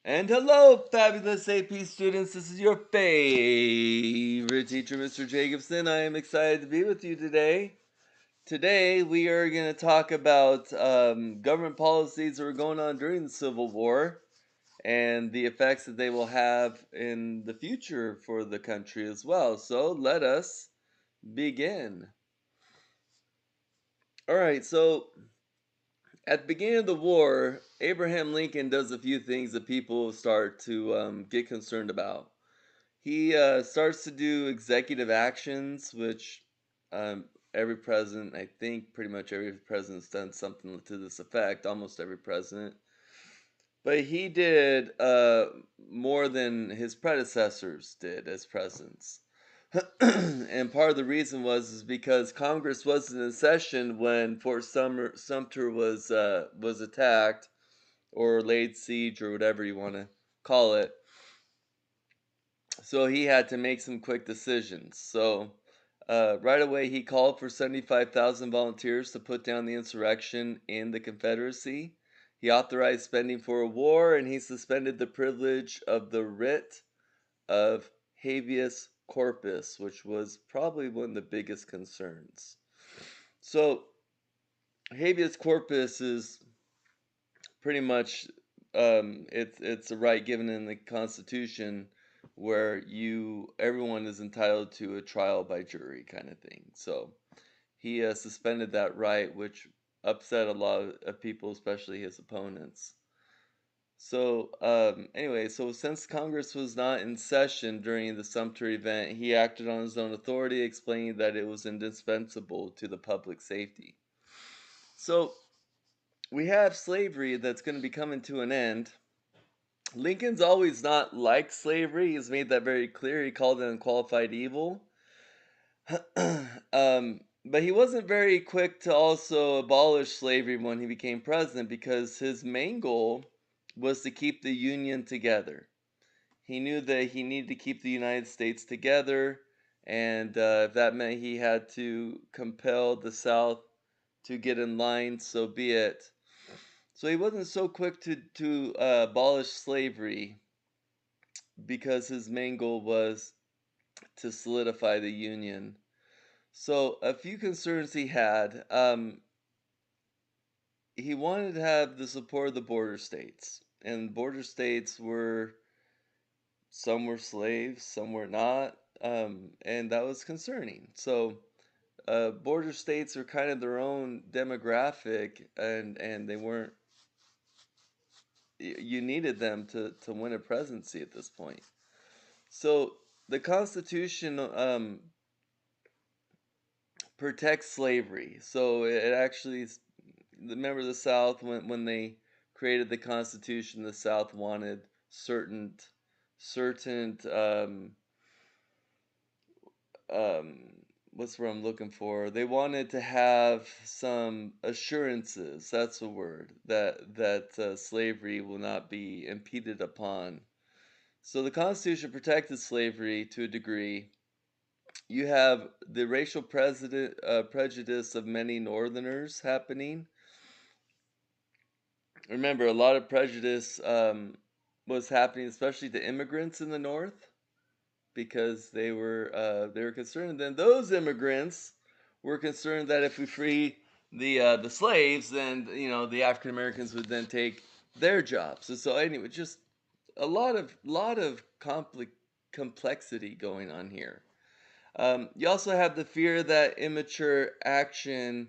And hello, fabulous AP students. This is your favorite teacher, Mr. Jacobson. I am excited to be with you today. Today, we are going to talk about government policies that were going on during the Civil War and the effects that they will have in the future for the country as well. So, let us begin. All right, so at the beginning of the war, Abraham Lincoln does a few things that people start to get concerned about. He starts to do executive actions, which um, every president, I think pretty much every president's done something to this effect, almost every president. But he did more than his predecessors did as presidents. And part of the reason is because Congress wasn't in session when Sumter was attacked or laid siege or whatever you want to call it. So he had to make some quick decisions. So right away, he called for 75,000 volunteers to put down the insurrection in the Confederacy. He authorized spending for a war, and he suspended the privilege of the writ of habeas corpus, which was probably one of the biggest concerns. So habeas corpus is pretty much it's a right given in the Constitution where everyone is entitled to a trial by jury kind of thing. So he suspended that right, which upset a lot of people, especially his opponents. So anyway, so since Congress was not in session during the Sumter event, he acted on his own authority, explaining that it was indispensable to the public safety. So we have slavery that's going to be coming to an end. Lincoln's always not liked slavery. He's made that very clear. He called it unqualified evil. But he wasn't very quick to also abolish slavery when he became president because his main goal was to keep the Union together. He knew that he needed to keep the United States together, and if that meant he had to compel the South to get in line, so be it. So he wasn't so quick to abolish slavery because his main goal was to solidify the Union. So a few concerns he had. He wanted to have the support of the border states, and border states were some were slaves, some were not, and that was concerning. So border states are kind of their own demographic, and they weren't. You needed them to win a presidency at this point. So the Constitution protects slavery. So it actually, remember the South when they created the Constitution, the South wanted certain um, what's what I'm looking for? They wanted to have some assurances. That's the word that slavery will not be impeded upon. So the Constitution protected slavery to a degree. You have the racial prejudice of many Northerners happening. Remember, a lot of prejudice was happening, especially to immigrants in the North, because they were concerned. And then those immigrants were concerned that if we free the slaves, then the African Americans would then take their jobs. And so anyway, just a lot of complexity going on here. You also have the fear that immature action,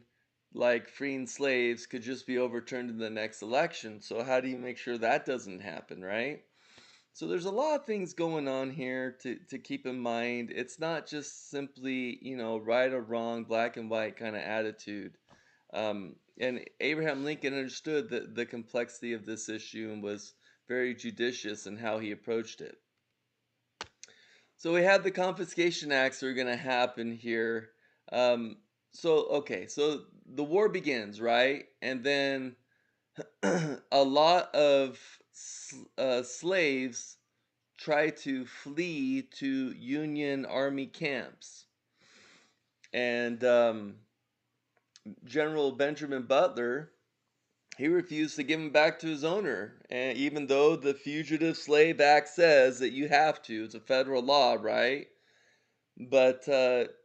like freeing slaves, could just be overturned in the next election. So, how do you make sure that doesn't happen, right? So, there's a lot of things going on here to keep in mind. It's not just simply, right or wrong, black and white kind of attitude. And Abraham Lincoln understood the complexity of this issue and was very judicious in how he approached it. So we have the Confiscation Acts that are going to happen here. Um, so the war begins, right? And then a lot of slaves try to flee to Union Army camps. And General Benjamin Butler, he refused to give them back to his owner. And even though the Fugitive Slave Act says that you have to, it's a federal law, right? But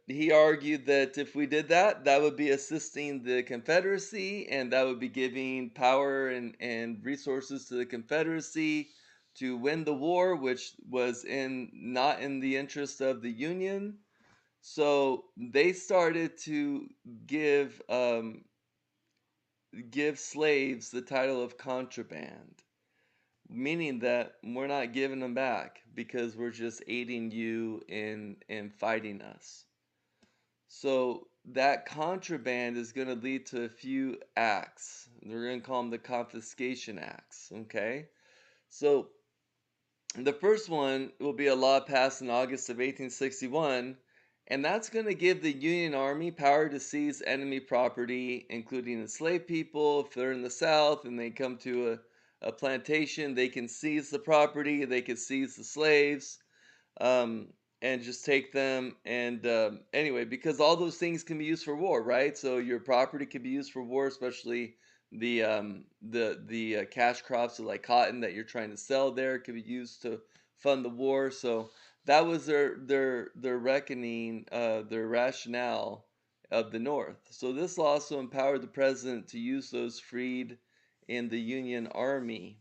he argued that if we did that, that would be assisting the Confederacy, and that would be giving power and resources to the Confederacy to win the war, which was in not in the interest of the Union. So they started to give give slaves the title of contraband, meaning that we're not giving them back because we're just aiding you in fighting us. So that contraband is going to lead to a few acts. We're going to call them the Confiscation Acts. Okay, so the first one will be a law passed in August of 1861, and that's going to give the Union Army power to seize enemy property, including enslaved people. If they're in the South and they come to a plantation, they can seize the property, they can seize the slaves, um, and just take them. And anyway, because all those things can be used for war, right? So your property can be used for war, especially the cash crops like cotton that you're trying to sell there could be used to fund the war. So that was their reckoning, their rationale of the North. So this law also empowered the president to use those freed in the Union Army.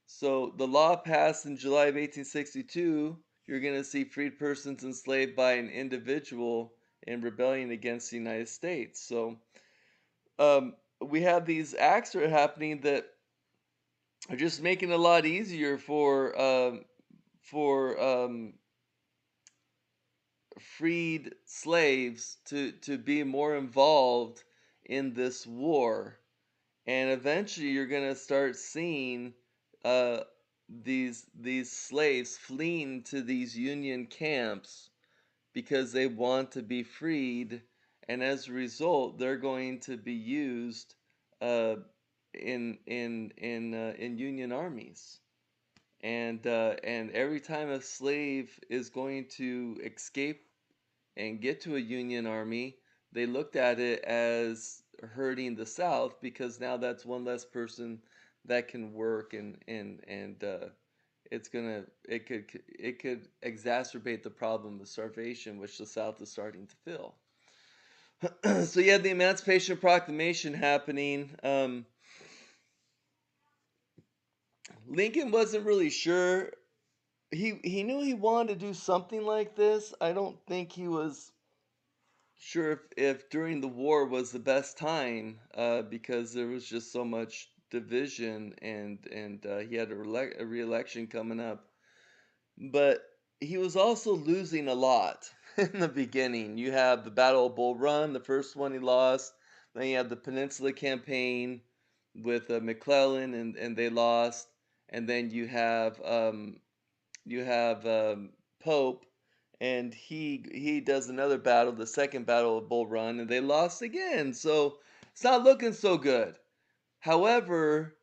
So the law passed in July of 1862. You're going to see freed persons enslaved by an individual in rebellion against the United States. So we have these acts that are happening that are just making it a lot easier for freed slaves to be more involved in this war. And eventually you're going to start seeing uh, these slaves fleeing to these Union camps because they want to be freed, and as a result they're going to be used uh, in Union armies. And every time a slave is going to escape and get to a Union army, they looked at it as hurting the South because now that's one less person that can work, and it could exacerbate the problem of starvation, which the South is starting to feel. So you had the Emancipation Proclamation happening. Lincoln wasn't really sure. He knew he wanted to do something like this. I don't think he was sure if during the war was the best time, because there was just so much division, and he had a re-election coming up. But he was also losing a lot in the beginning. You have the Battle of Bull Run, the first one he lost. Then you have the Peninsula Campaign with McClellan, and they lost. And then you have Pope, and he does another battle, the second Battle of Bull Run, and they lost again. So it's not looking so good. However,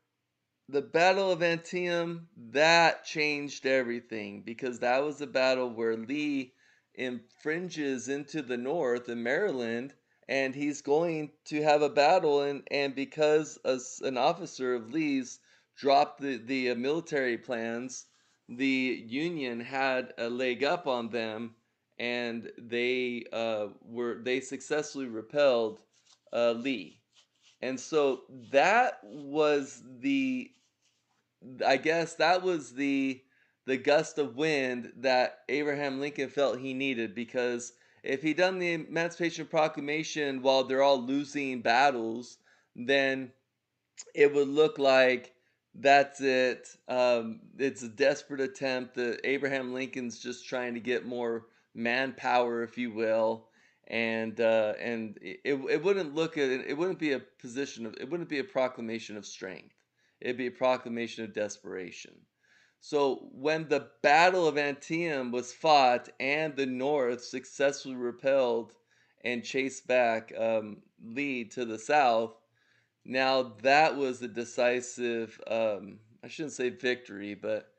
the Battle of Antietam, that changed everything because that was a battle where Lee infringes into the north in Maryland, and he's going to have a battle, and because an officer of Lee's dropped the military plans, the Union had a leg up on them, and they successfully repelled Lee. And so that was the I guess that was the gust of wind that Abraham Lincoln felt he needed, because if he'd done the Emancipation Proclamation while they're all losing battles, then it would look like that's it. It's a desperate attempt. Abraham Lincoln's just trying to get more manpower, if you will, and it wouldn't look at it. It wouldn't be a position of. It wouldn't be a proclamation of strength. It'd be a proclamation of desperation. So when the Battle of Antietam was fought and the North successfully repelled and chased back Lee to the South, now that was a decisive, I shouldn't say victory, but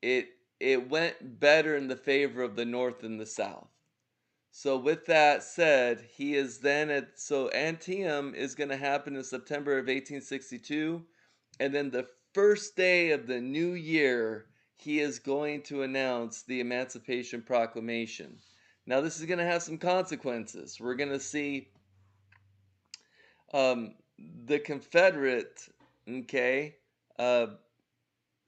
it it went better in the favor of the North than the South. So with that said, he is then at so Antietam is going to happen in September of 1862, and then the first day of the new year, he is going to announce the Emancipation Proclamation. Now this is going to have some consequences. We're going to see um, the Confederate, okay, uh,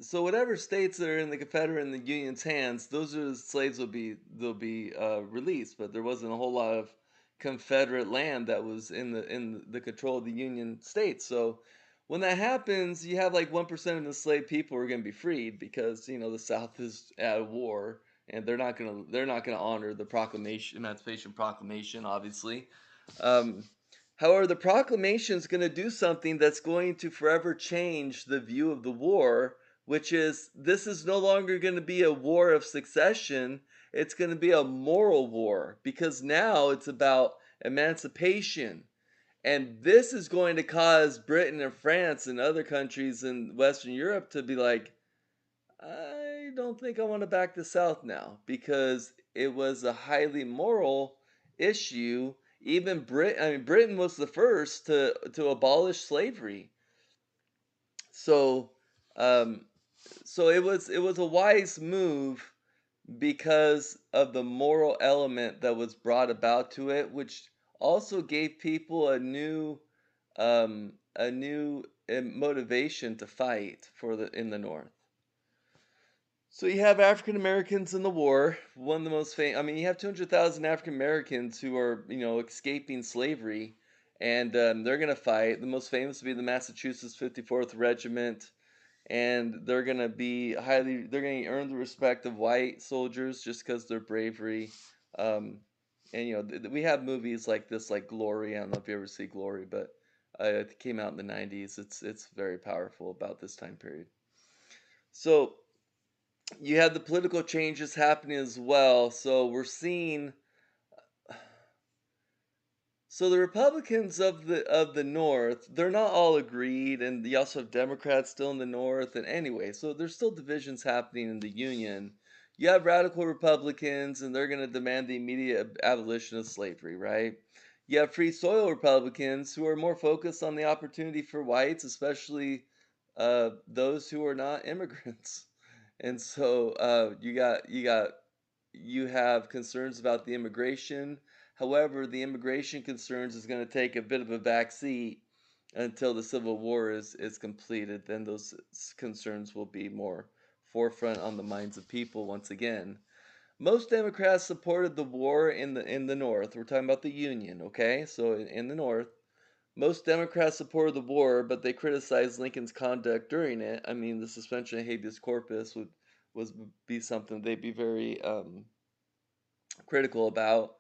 so whatever states that are in the Confederate and the Union's hands, those are the slaves will be released. But there wasn't a whole lot of Confederate land that was in the control of the Union states. So when that happens, you have like 1% of the enslaved people are going to be freed because the South is at war and they're not gonna honor the Emancipation Proclamation, obviously. Um, However, the proclamation is going to do something that's going to forever change the view of the war, which is this is no longer going to be a war of succession. It's going to be a moral war because now it's about emancipation. And this is going to cause Britain and France and other countries in Western Europe to be like, I don't think I want to back the South now because it was a highly moral issue. Even Britain was the first to abolish slavery. So, um, so it was a wise move because of the moral element that was brought about to it, which also gave people a new motivation to fight in the North. So you have African Americans in the war. One of the most famous. I mean, you have 200,000 African Americans who are, escaping slavery, and they're gonna fight. The most famous would be the Massachusetts 54th Regiment, and they're gonna be highly. They're gonna earn the respect of white soldiers just because their bravery. Um, and we have movies like this, like Glory. I don't know if you ever see Glory, but it came out in the 90s. It's very powerful about this time period. So you have the political changes happening as well. So we're seeing so the Republicans of the North, they're not all agreed, and you also have Democrats still in the North. And anyway, so there's still divisions happening in the Union. You have radical Republicans, and they're going to demand the immediate abolition of slavery, right? You have free soil Republicans who are more focused on the opportunity for whites, especially those who are not immigrants. And so you have concerns about the immigration. However, the immigration concerns is going to take a bit of a backseat until the Civil War is completed. Then those concerns will be more forefront on the minds of people once again. Most Democrats supported the war in the North. We're talking about the Union, okay? So in the North, most Democrats supported the war, but they criticized Lincoln's conduct during it. I mean, the suspension of habeas corpus would be something they'd be very critical about.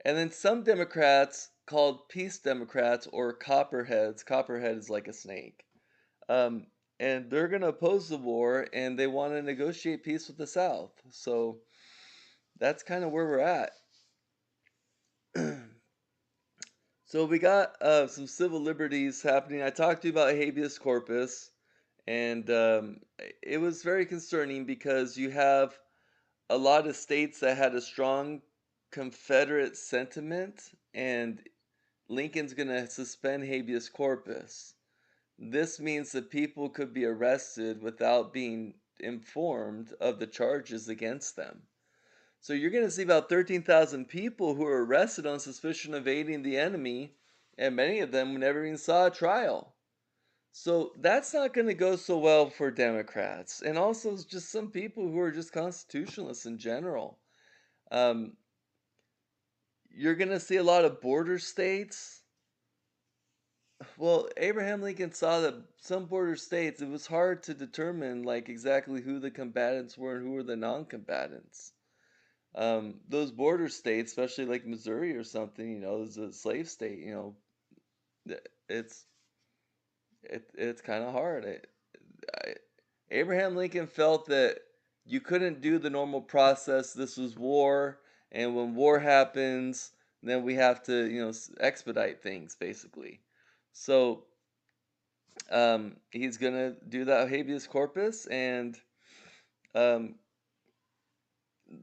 And then some Democrats called peace Democrats or Copperheads. Copperhead is like a snake. Um, and they're going to oppose the war and they want to negotiate peace with the South. So that's kind of where we're at. So we got some civil liberties happening. I talked to you about habeas corpus, and it was very concerning because you have a lot of states that had a strong Confederate sentiment, and Lincoln's going to suspend habeas corpus. This means that people could be arrested without being informed of the charges against them. So you're going to see about 13,000 people who are arrested on suspicion of aiding the enemy, and many of them never even saw a trial. So that's not going to go so well for Democrats, and also just some people who are just constitutionalists in general. Um, you're going to see a lot of border states. Well, Abraham Lincoln saw that some border states, it was hard to determine like exactly who the combatants were and who were the non-combatants. Those border states, especially like Missouri or something, is a slave state. It's it's kind of hard. I, Abraham Lincoln felt that you couldn't do the normal process. This was war, and when war happens, then we have to expedite things basically. So he's gonna do that habeas corpus, and um,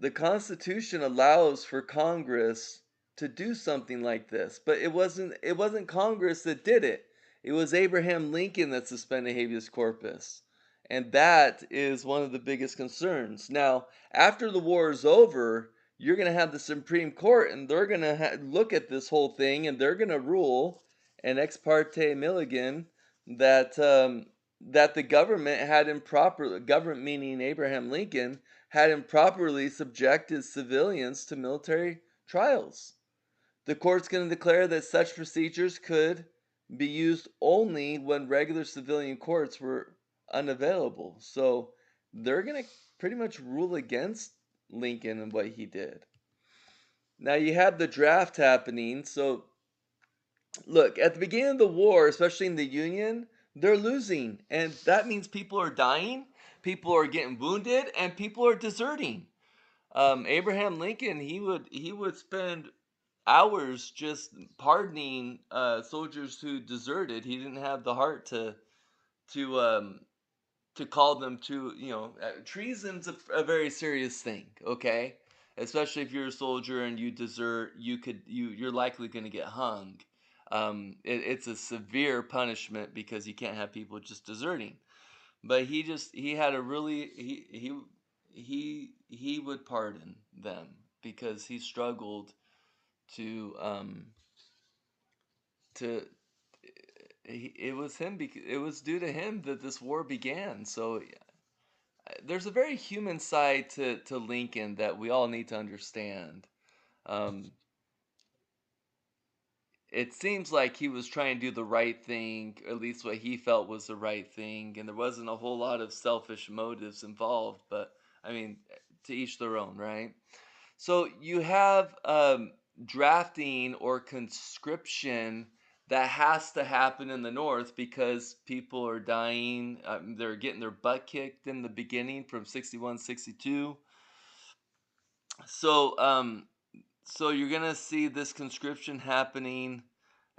the Constitution allows for Congress to do something like this, but it wasn't Congress that did it. It was Abraham Lincoln that suspended habeas corpus. And that is one of the biggest concerns. Now, after the war is over, you're going to have the Supreme Court, and they're going to look at this whole thing, and they're going to rule an ex parte Milligan that that the government had improper government meaning Abraham Lincoln had improperly subjected civilians to military trials. The court's going to declare that such procedures could be used only when regular civilian courts were unavailable. So they're going to pretty much rule against Lincoln and what he did. Now you have the draft happening. So look, at the beginning of the war, especially in the Union, they're losing. And that means people are dying, people are getting wounded, and people are deserting. Abraham Lincoln, he would spend hours just pardoning soldiers who deserted. He didn't have the heart to um, to call them to, treason's a very serious thing. Okay, especially if you're a soldier and you desert, you're likely going to get hung. It's a severe punishment because you can't have people just deserting. But he had a really he would pardon them because he struggled to to it was him it was due to him that this war began. So there's a very human side to Lincoln that we all need to understand. Um, it seems like he was trying to do the right thing, at least what he felt was the right thing, and there wasn't a whole lot of selfish motives involved. But I mean, to each their own, right? So you have drafting or conscription that has to happen in the North because people are dying. They're getting their butt kicked in the beginning from 61, 62. So, so you're gonna see this conscription happening,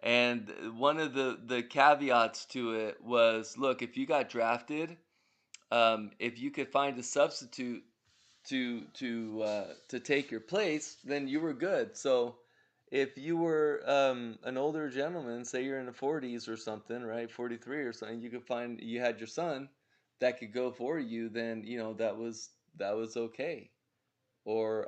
and one of the caveats to it was, look, if you got drafted, if you could find a substitute to take your place, then you were good. So if you were an older gentleman, say you're in the 40s or something, right, 43 or something, you had your son that could go for you, then that was okay. Or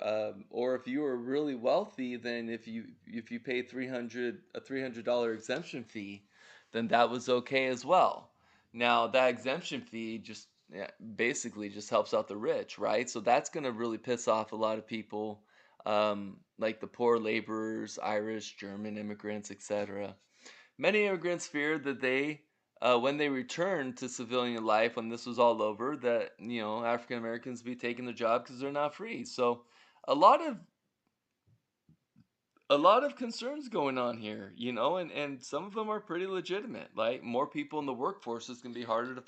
if you were really wealthy, then if you paid $300 exemption fee, then that was okay as well. Now that exemption fee just, yeah, basically just helps out the rich, right? So that's going to really piss off a lot of people, like the poor laborers, Irish, German immigrants, etc. Many immigrants feared that when they returned to civilian life, when this was all over, that African Americans be taking the job because they're not free. So a lot of a lot of concerns going on here, and some of them are pretty legitimate. Like more people in the workforce is going to be harder to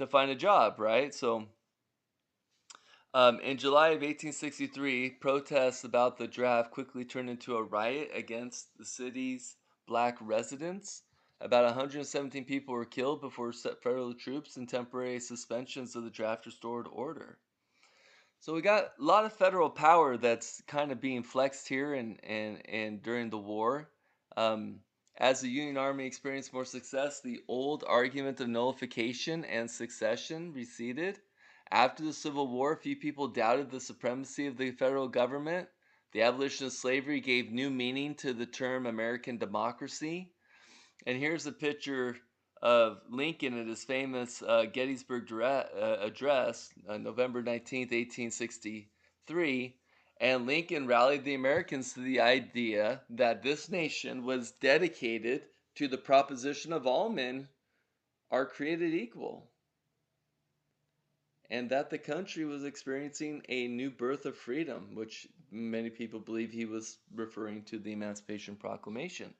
find a job, right? So in July of 1863, protests about the draft quickly turned into a riot against the city's black residents. About 117 people were killed before federal troops and temporary suspensions of the draft restored order. So we got a lot of federal power that's kind of being flexed here and during the war. Um, as the Union Army experienced more success, the old argument of nullification and succession receded. After the Civil War, few people doubted the supremacy of the federal government. The abolition of slavery gave new meaning to the term American democracy. And here's a picture of Lincoln at his famous Gettysburg address, November 19th, 1863. And Lincoln rallied the Americans to the idea that this nation was dedicated to the proposition of all men are created equal, and that the country was experiencing a new birth of freedom, which many people believe he was referring to the Emancipation Proclamation.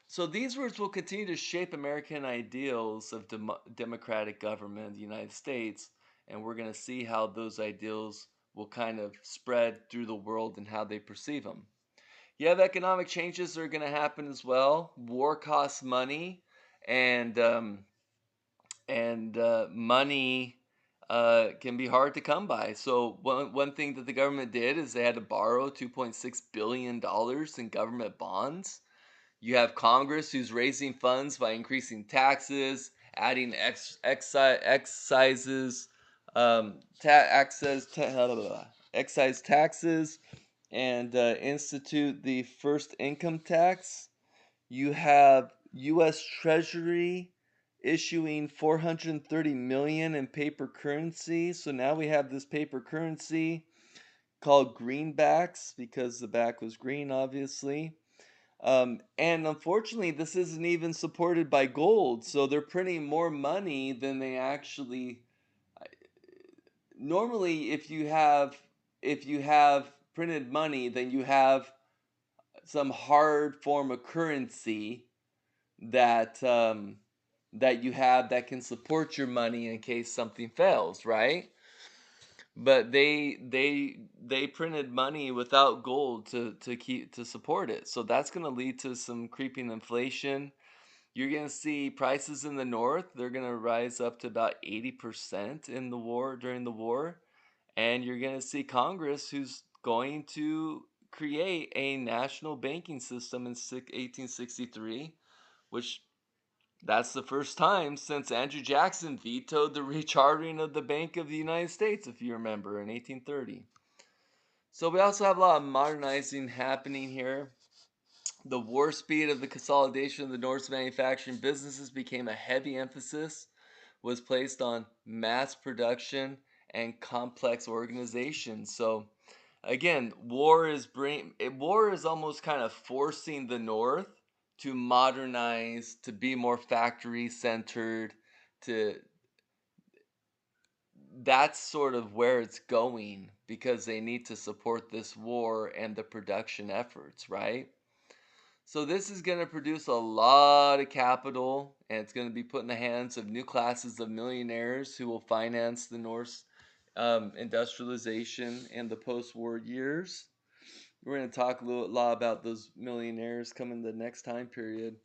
So these words will continue to shape American ideals of democratic government in the United States, and we're going to see how those ideals will kind of spread through the world and how they perceive them. You have economic changes that are going to happen as well. War costs money, and money can be hard to come by. So one thing that the government did is they had to borrow $2.6 billion in government bonds. You have Congress who's raising funds by increasing taxes, adding excises, excise taxes, and institute the first income tax. You have U.S. Treasury issuing 430 million in paper currency. So now we have this paper currency called greenbacks because the back was green, obviously. And unfortunately, this isn't even supported by gold. So they're printing more money than they actually. Normally, if you have printed money, then you have some hard form of currency that that you have that can support your money in case something fails, right? But they printed money without gold to support it. So that's going to lead to some creeping inflation. You're going to see prices in the north, they're going to rise up to about 80% in the war during the war, and you're going to see Congress who's going to create a national banking system in 1863, which that's the first time since Andrew Jackson vetoed the rechartering of the Bank of the United States, if you remember, in 1830. So we also have a lot of modernizing happening here. The war speed of the consolidation of the North's manufacturing businesses became a heavy emphasis, was placed on mass production and complex organization. So again, war is almost kind of forcing the North to modernize, to be more factory centered, to that's sort of where it's going because they need to support this war and the production efforts, right? So this is going to produce a lot of capital, and it's going to be put in the hands of new classes of millionaires who will finance the North's industrialization in the post-war years. We're going to talk a lot about those millionaires coming the next time period.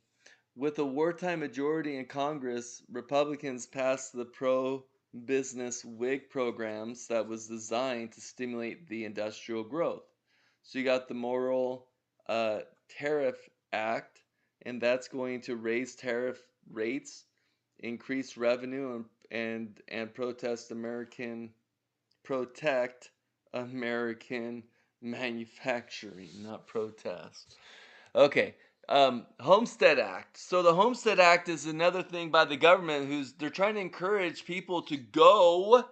With a wartime majority in Congress, Republicans passed the pro-business Whig programs that was designed to stimulate the industrial growth. So you got the Morrill Tariff Act, and that's going to raise tariff rates, increase revenue, and protect American manufacturing, not protest. Okay. Homestead Act. So the Homestead Act is another thing by the government who's they're trying to encourage people to go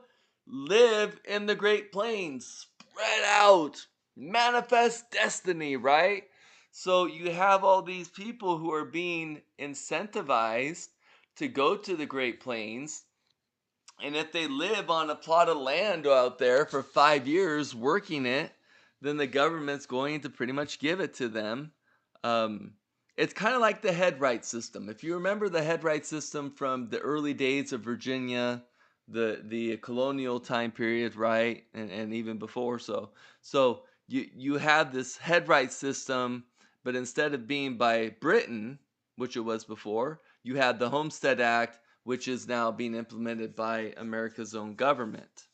live in the Great Plains, spread out, manifest destiny, right? So you have all these people who are being incentivized to go to the Great Plains, and if they live on a plot of land out there for 5 years working it, then the government's going to pretty much give it to them. Um, it's kind of like the headright system. If you remember the headright system from the early days of Virginia, the colonial time period, right, and even before, so you have this headright system, but instead of being by Britain, which it was before, you had the Homestead Act, which is now being implemented by America's own government.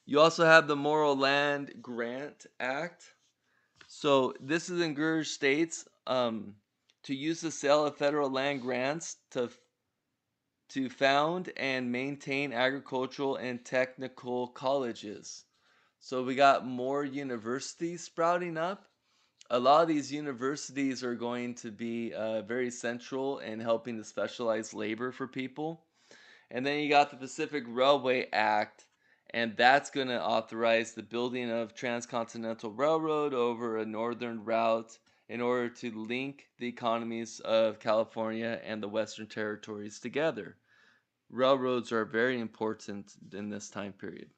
You also have the Moral Land Grant Act. So this has encouraged states to use the sale of federal land grants to found and maintain agricultural and technical colleges. So we got more universities sprouting up. A lot of these universities are going to be very central in helping to specialize labor for people. And then you got the Pacific Railway Act, and that's going to authorize the building of transcontinental railroad over a northern route in order to link the economies of California and the Western territories together. Railroads are very important in this time period.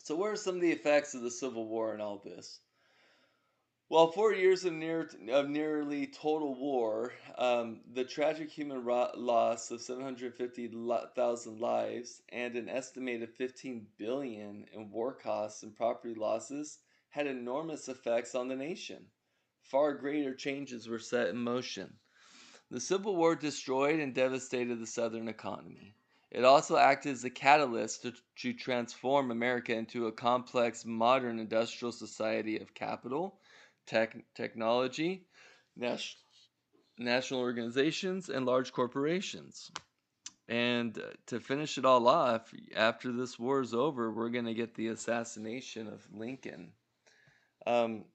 So, what are some of the effects of the Civil War and all this? Well, 4 years of nearly total war, the tragic human loss of 750,000 lives, and an estimated 15 billion in war costs and property losses had enormous effects on the nation. Far greater changes were set in motion. The Civil War destroyed and devastated the Southern economy. It also acted as a catalyst to transform America into a complex modern industrial society of capital, technology, nas- national organizations, and large corporations. And to finish it all off, after this war is over, we're going to get the assassination of Lincoln. Um,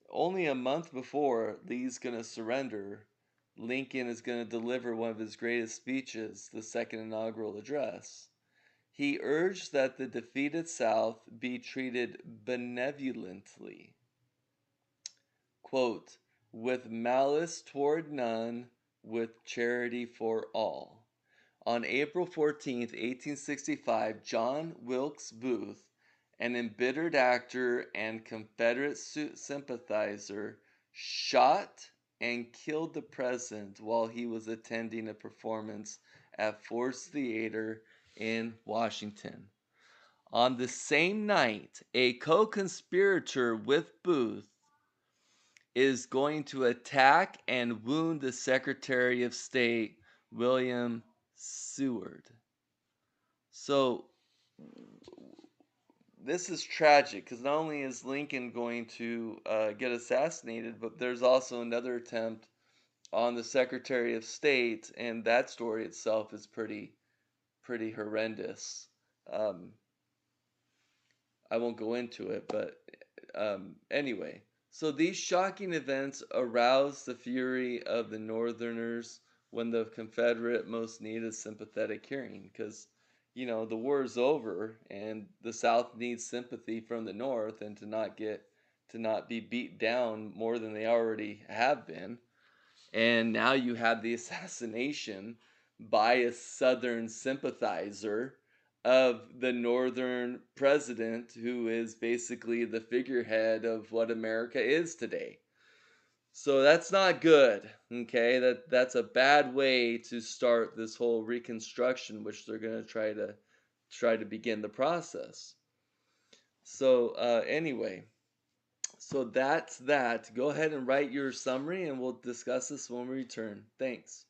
Only a month before Lee's going to surrender, Lincoln is going to deliver one of his greatest speeches, the second inaugural address. He urged that the defeated South be treated benevolently, quote, with malice toward none, with charity for all. On April 14th, 1865, John Wilkes Booth, an embittered actor and Confederate sympathizer, shot and killed the president while he was attending a performance at Ford's Theater in Washington. On the same night, a co conspirator with Booth is going to attack and wound the Secretary of State, William Seward. So, this is tragic because not only is Lincoln going to get assassinated, but there's also another attempt on the Secretary of State, and that story itself is pretty horrendous. Um, I won't go into it, but anyway. So these shocking events aroused the fury of the Northerners when the Confederate most needed sympathetic hearing, because the war is over and the South needs sympathy from the North, and to not be beat down more than they already have been. And now you have the assassination by a Southern sympathizer of the Northern president, who is basically the figurehead of what America is today. So that's not good. Okay, that's a bad way to start this whole reconstruction, which they're going to try to begin the process. So anyway, so that's that. Go ahead and write your summary, and we'll discuss this when we return. Thanks.